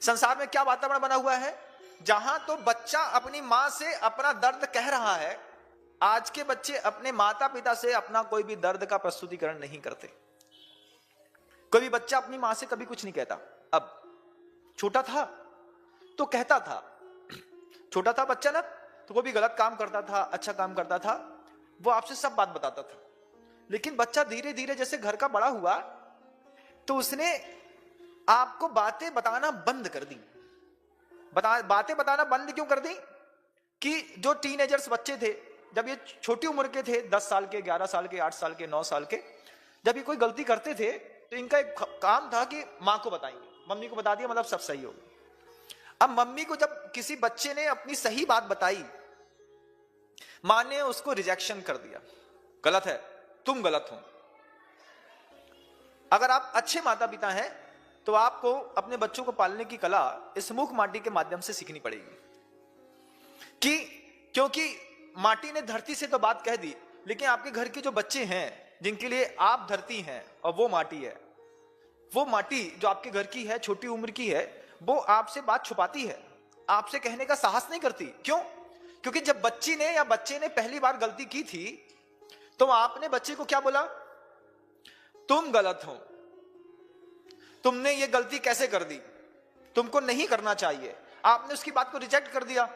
संसार में क्या वातावरण बना हुआ है, जहां तो बच्चा अपनी मां से अपना दर्द कह रहा है, आज के बच्चे अपने माता पिता से अपना कोई भी दर्द का प्रस्तुतिकरण नहीं करते। कोई भी बच्चा अपनी मां से कभी कुछ नहीं कहता। अब छोटा था तो कहता था, छोटा था बच्चा ना, तो कोई भी गलत काम करता था, अच्छा काम करता था, वो आपसे सब बात बताता था। लेकिन बच्चा धीरे धीरे जैसे घर का बड़ा हुआ तो उसने आपको बातें बताना बंद कर दी। बातें बताना बंद क्यों कर दी? कि जो टीनेजर्स बच्चे थे, जब ये छोटी उम्र के थे, 10 साल के, 11 साल के, 8 साल के, 9 साल के, जब ये कोई गलती करते थे तो इनका एक काम था कि मां को बताएंगे, मम्मी को बता दिया मतलब सब सही हो गया। अब मम्मी को जब किसी बच्चे ने अपनी सही बात बताई, मां ने उसको रिजेक्शन कर दिया, गलत है, तुम गलत हो। अगर आप अच्छे माता पिता हैं तो आपको अपने बच्चों को पालने की कला इस मूक माटी के माध्यम से सीखनी पड़ेगी। क्योंकि माटी ने धरती से तो बात कह दी, लेकिन आपके घर के जो बच्चे हैं जिनके लिए आप धरती हैं और वो माटी है, वो माटी जो आपके घर की है, छोटी उम्र की है, वो आपसे बात छुपाती है, आपसे कहने का साहस नहीं करती। क्यों? क्योंकि जब बच्ची ने या बच्चे ने पहली बार गलती की थी तो आपने बच्चे को क्या बोला? तुम गलत हो, तुमने ये गलती कैसे कर दी, तुमको नहीं करना चाहिए। आपने उसकी बात को रिजेक्ट कर दिया,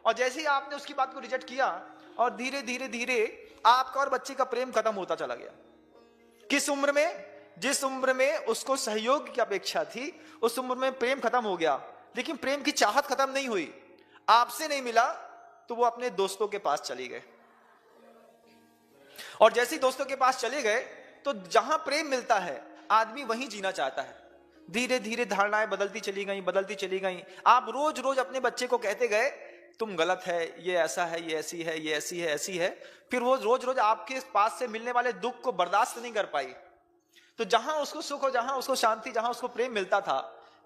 और जैसे ही आपने उसकी बात को रिजेक्ट किया और धीरे धीरे धीरे आपका और बच्चे का प्रेम खत्म होता चला गया। किस उम्र में? जिस उम्र में उसको सहयोग की अपेक्षा थी, उस उम्र में प्रेम खत्म हो गया। लेकिन प्रेम की चाहत खत्म नहीं हुई। आपसे नहीं मिला तो वो अपने दोस्तों के पास चले गए, और जैसे ही दोस्तों के पास चले गए तो जहां प्रेम मिलता है आदमी वहीं जीना चाहता है। धीरे धीरे धारणाएं बदलती चली गई, बदलती चली गई। आप रोज रोज अपने बच्चे को कहते गए तुम गलत है, ये ऐसा है, ये ऐसी है, ये ऐसी है, ऐसी है। फिर वो रोज रोज आपके पास से मिलने वाले दुख को बर्दाश्त नहीं कर पाई। तो जहां उसको सुख हो, जहां उसको शांति, जहां उसको प्रेम मिलता था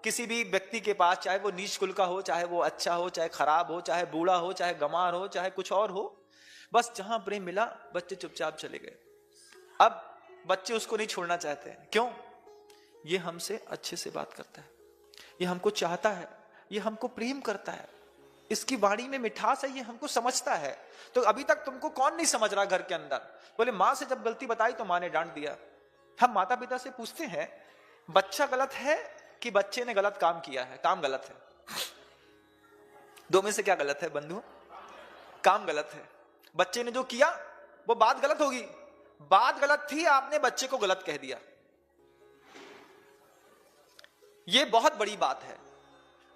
किसी भी व्यक्ति के पास, चाहे वो नीच कुल का हो, चाहे वो अच्छा हो, चाहे खराब हो, चाहे बूढ़ा हो, चाहे गंवार हो, चाहे कुछ और हो, बस जहां प्रेम मिला बच्चे चुपचाप चले गए। अब बच्चे उसको नहीं छोड़ना चाहते हैं। क्यों? ये हमसे अच्छे से बात करता है, ये हमको चाहता है, ये हमको प्रेम करता है, इसकी वाणी में मिठास है, ये हमको समझता है। तो अभी तक तुमको कौन नहीं समझ रहा घर के अंदर? बोले मां से जब गलती बताई तो मां ने डांट दिया। हम माता पिता से पूछते हैं बच्चा गलत है कि बच्चे ने गलत काम किया है? काम गलत है। दो में से क्या गलत है बंधु? काम गलत है। बच्चे ने जो किया वो बात गलत होगी। बात गलत थी, आपने बच्चे को गलत कह दिया। ये बहुत बड़ी बात है,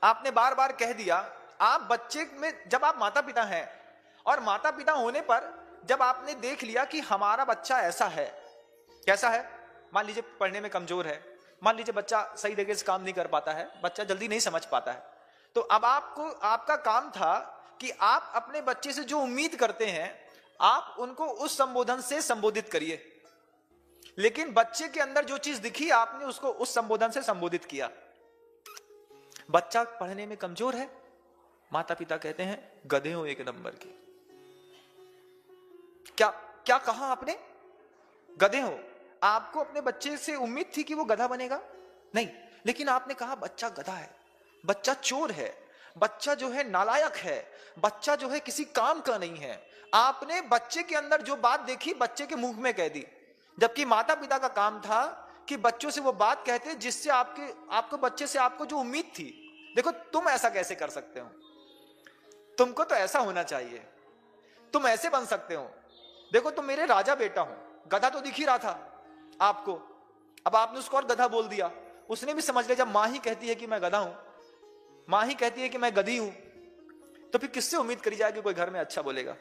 आपने बार बार कह दिया। आप बच्चे में, जब आप माता पिता हैं और माता पिता होने पर जब आपने देख लिया कि हमारा बच्चा ऐसा है, कैसा है, मान लीजिए पढ़ने में कमजोर है, मान लीजिए बच्चा सही तरीके से काम नहीं कर पाता है, बच्चा जल्दी नहीं समझ पाता है, तो अब आपको, आपका काम था कि आप अपने बच्चे से जो उम्मीद करते हैं आप उनको उस संबोधन से संबोधित करिए। लेकिन बच्चे के अंदर जो चीज दिखी आपने उसको उस संबोधन से संबोधित किया। बच्चा पढ़ने में कमजोर है, माता पिता कहते हैं गधे हो एक नंबर के। क्या क्या कहा आपने? गधे हो। आपको अपने बच्चे से उम्मीद थी कि वो गधा बनेगा? नहीं, लेकिन आपने कहा बच्चा गधा है, बच्चा चोर है, बच्चा जो है नालायक है, बच्चा जो है किसी काम का नहीं है। आपने बच्चे के अंदर जो बात देखी बच्चे के मुंह में कह दी, जबकि माता पिता का काम था कि बच्चों से वो बात कहते जिससे आपको बच्चे से आपको जो उम्मीद थी। देखो तुम ऐसा कैसे कर सकते हो, तुमको तो ऐसा होना चाहिए, तुम ऐसे बन सकते हो, देखो तुम मेरे राजा बेटा हो। गधा तो दिख ही रहा था आपको, अब आपने उसको और गधा बोल दिया। उसने भी समझ लिया जब मां ही कहती है कि मैं गधा हूं, मां ही कहती है कि मैं गधी हूं, तो फिर किससे उम्मीद करी जाए कि कोई घर में अच्छा बोलेगा।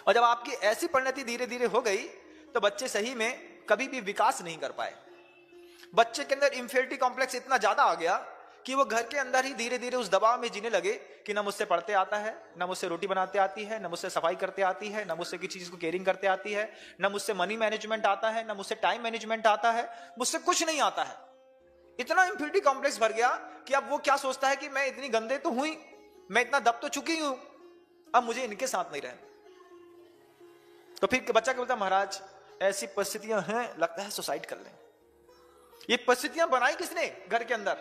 और जब आपकी ऐसी परिणति धीरे धीरे हो गई तो बच्चे सही में कभी भी विकास नहीं कर पाए। बच्चे के अंदर इंफीरियरिटी कॉम्प्लेक्स इतना ज्यादा आ गया कि वो घर के अंदर ही धीरे धीरे उस दबाव में जीने लगे कि ना मुझसे पढ़ते आता है, ना मुझसे रोटी बनाते आती है, ना मुझसे सफाई करते आती है, ना मुझसे किसी चीज को केयरिंग करते आती है, ना मुझसे मनी मैनेजमेंट आता है, ना मुझसे टाइम मैनेजमेंट आता है, मुझसे कुछ नहीं आता है। इतना इंफीरियरिटी कॉम्प्लेक्स भर गया कि अब वो क्या सोचता है कि मैं इतनी गंदे तो हुई, मैं इतना दब तो चुकी हूं, अब मुझे इनके साथ नहीं रहना। तो फिर बच्चा क्या बोलता, महाराज ऐसी परिस्थितियां हैं, लगता है सुसाइड कर लें। ये परिस्थितियां बनाई किसने घर के अंदर?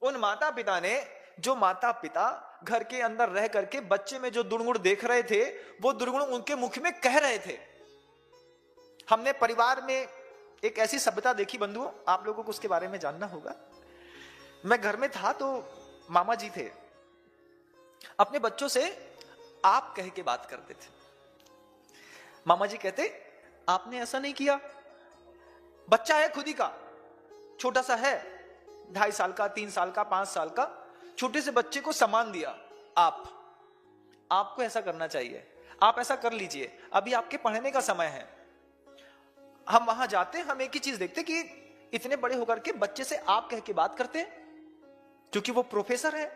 उन माता पिता ने, जो माता पिता घर के अंदर रह करके बच्चे में जो दुर्गुण देख रहे थे, वो दुर्गुण उनके मुख में कह रहे थे। हमने परिवार में एक ऐसी सभ्यता देखी बंधुओं, आप लोगों को उसके बारे में जानना होगा। मैं घर में था तो मामा जी थे, अपने बच्चों से आप कह के बात करते थे। मामा जी कहते, आपने ऐसा नहीं किया। बच्चा है खुद ही का, छोटा सा है, 2.5 साल का, 3 साल का, 5 साल का, छोटे से बच्चे को सम्मान दिया। आपको ऐसा करना चाहिए, आप ऐसा कर लीजिए, अभी आपके पढ़ने का समय है। हम वहां जाते, हम एक ही चीज देखते कि इतने बड़े होकर के बच्चे से आप कह के बात करते हैं, क्योंकि वो प्रोफेसर है,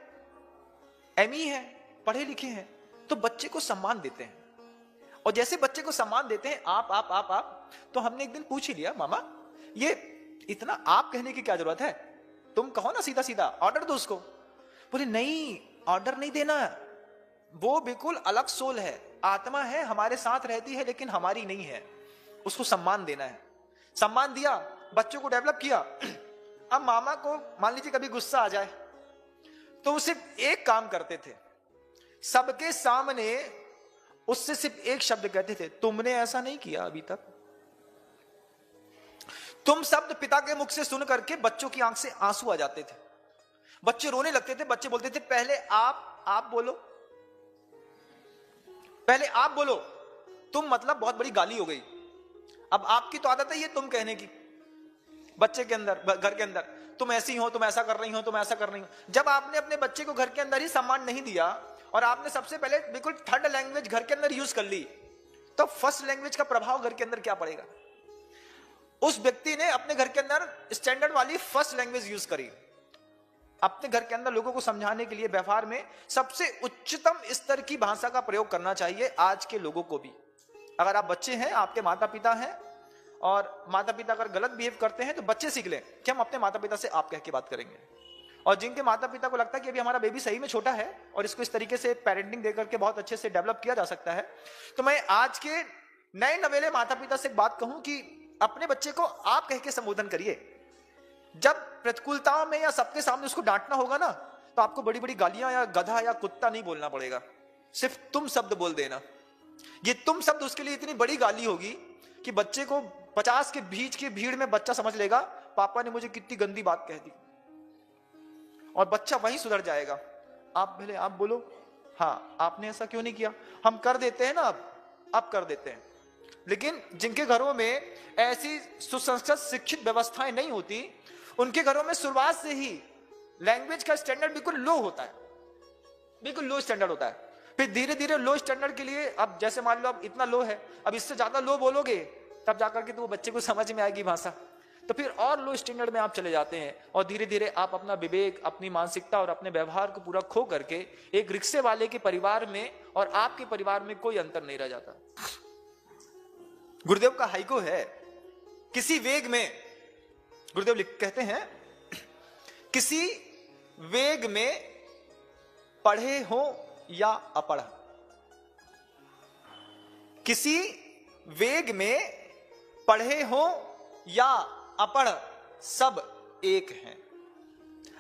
एमई है, पढ़े लिखे हैं, तो बच्चे को सम्मान देते हैं। और जैसे बच्चे को सम्मान देते हैं आप, तो हमने एक दिन पूछ ही लिया, मामा ये इतना आप कहने की क्या जरूरत है, तुम कहो ना सीधा सीधा, ऑर्डर दो उसको। बोले नहीं, ऑर्डर नहीं देना, वो बिल्कुल अलग सोल है, आत्मा है, हमारे साथ रहती है लेकिन हमारी नहीं है, उसको सम्मान देना है। सम्मान दिया, बच्चों को डेवलप किया। अब मामा को मान लीजिए कभी गुस्सा आ जाए तो वो सिर्फ एक काम करते थे, सबके सामने उससे सिर्फ एक शब्द कहते थे, तुमने ऐसा नहीं किया अभी तक। तुम शब्द पिता के मुख से सुन करके बच्चों की आंख से आंसू आ जाते थे, बच्चे रोने लगते थे। बच्चे बोलते थे, पहले आप बोलो, पहले आप बोलो, तुम मतलब बहुत बड़ी गाली हो गई। अब आपकी तो आदत है ये तुम कहने की, बच्चे के अंदर, घर के अंदर, तुम ऐसी हो, तुम ऐसा कर रही हो, तुम ऐसा कर रही हो। जब आपने अपने बच्चे को घर के अंदर ही सम्मान नहीं दिया और आपने सबसे पहले बिल्कुल थर्ड लैंग्वेज घर के अंदर यूज कर ली, तो फर्स्ट लैंग्वेज का प्रभाव घर के अंदर क्या पड़ेगा। उस व्यक्ति ने अपने घर के अंदर स्टैंडर्ड वाली फर्स्ट लैंग्वेज यूज करी। अपने घर के अंदर लोगों को समझाने के लिए व्यवहार में सबसे उच्चतम स्तर की भाषा का प्रयोग करना चाहिए आज के लोगों को भी। अगर आप बच्चे हैं, आपके माता पिता हैं, और माता पिता अगर गलत बिहेव करते हैं तो बच्चे सीख लें कि हम अपने माता पिता से आप कह के बात करेंगे। और जिनके माता पिता को लगता है कि अभी हमारा बेबी सही में छोटा है और इसको इस तरीके से पेरेंटिंग देकर के बहुत अच्छे से डेवलप किया जा सकता है, तो मैं आज के नए नवेले माता पिता से एक बात कहूं कि अपने बच्चे को आप कह के संबोधन करिए। जब प्रतिकूलताओं में या सबके सामने उसको डांटना होगा ना, तो आपको बड़ी बड़ी गालियां या गधा या कुत्ता नहीं बोलना पड़ेगा, सिर्फ तुम शब्द बोल देना। ये तुम शब्द उसके लिए इतनी बड़ी गाली होगी कि बच्चे को 50 के बीच की भीड़ में बच्चा समझ लेगा, पापा ने मुझे कितनी गंदी बात कह दी, और बच्चा वहीं सुधर जाएगा। आप पहले आप बोलो, हाँ आपने ऐसा क्यों नहीं किया। हम कर देते हैं ना, अब कर देते हैं। लेकिन जिनके घरों में ऐसी सुसंस्कृत शिक्षित व्यवस्थाएं नहीं होती, उनके घरों में शुरुआत से ही लैंग्वेज का स्टैंडर्ड बिल्कुल लो होता है, बिल्कुल लो स्टैंडर्ड होता है। फिर धीरे धीरे लो स्टैंडर्ड के लिए, अब जैसे मान लो अब इतना लो है, अब इससे ज्यादा लो बोलोगे तब जाकर के तो वो बच्चे को समझ में आएगी भाषा, तो फिर और लो स्टैंडर्ड में आप चले जाते हैं, और धीरे धीरे आप अपना विवेक, अपनी मानसिकता और अपने व्यवहार को पूरा खो करके एक रिक्शे वाले के परिवार में और आपके परिवार में कोई अंतर नहीं रह जाता। गुरुदेव का हाइको है, किसी वेग में, गुरुदेव कहते हैं, किसी वेग में पढ़े हो या अपढ़, किसी वेग में पढ़े हो या अपढ़, सब एक हैं।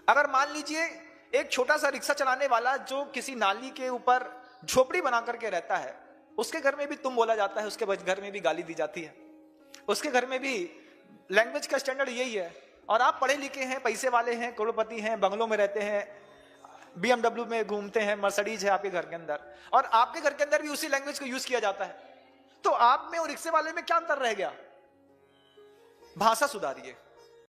अगर मान लीजिए एक छोटा सा रिक्शा चलाने वाला जो किसी नाली के ऊपर झोपड़ी बना करके रहता है, उसके घर में भी तुम बोला जाता है, उसके घर में भी गाली दी जाती है, उसके घर में भी लैंग्वेज का स्टैंडर्ड यही है। और आप पढ़े लिखे हैं, पैसे वाले हैं, करोड़पति हैं, बंगलों में रहते हैं, BMW में घूमते हैं, मर्सिडीज है आपके घर के अंदर, और आपके घर के अंदर भी उसी लैंग्वेज को यूज किया जाता है, तो आप में और रिक्शे वाले में क्या अंतर रह गया। भाषा सुधारिए।